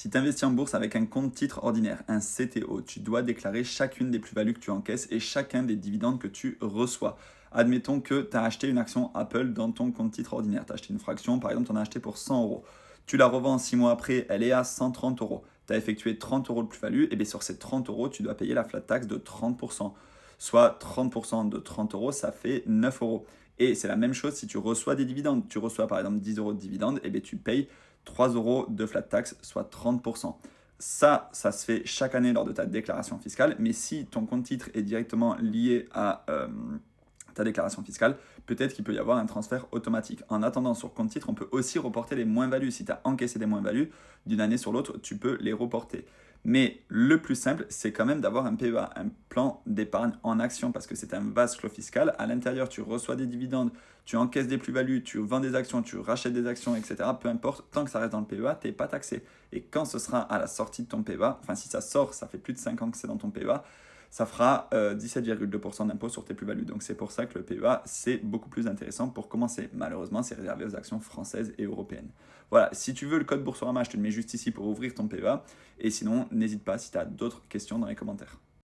Si tu investis en bourse avec un compte titre ordinaire, un CTO, tu dois déclarer chacune des plus-values que tu encaisses et chacun des dividendes que tu reçois. Admettons que tu as acheté une action Apple dans ton compte titre ordinaire. Tu as acheté une fraction, par exemple, tu en as acheté pour 100 euros. Tu la revends 6 mois après, elle est à 130 euros. Tu as effectué 30 euros de plus-value, et bien sur ces 30 euros, tu dois payer la flat tax de 30%. Soit 30% de 30 euros, ça fait 9 euros. Et c'est la même chose si tu reçois des dividendes. Tu reçois par exemple 10 euros de dividendes, et bien tu payes 3 euros de flat tax, soit 30%. Ça se fait chaque année lors de ta déclaration fiscale, mais si ton compte titre est directement lié à ta déclaration fiscale, peut-être qu'il peut y avoir un transfert automatique. En attendant, sur compte titre, on peut aussi reporter les moins-values. Si tu as encaissé des moins-values, d'une année sur l'autre, tu peux les reporter. Mais le plus simple, c'est quand même d'avoir un PEA, un plan d'épargne en action, parce que c'est un vaste flot fiscal. À l'intérieur, tu reçois des dividendes, tu encaisses des plus-values, tu vends des actions, tu rachètes des actions, etc. Peu importe, tant que ça reste dans le PEA, tu n'es pas taxé. Et quand ce sera à la sortie de ton PEA, enfin si ça sort, ça fait plus de 5 ans que c'est dans ton PEA, ça fera 17,2% d'impôt sur tes plus-values. Donc c'est pour ça que le PEA, c'est beaucoup plus intéressant pour commencer. Malheureusement, c'est réservé aux actions françaises et européennes. Voilà, si tu veux le code Boursorama, je te le mets juste ici pour ouvrir ton PEA. Et sinon, n'hésite pas si tu as d'autres questions dans les commentaires.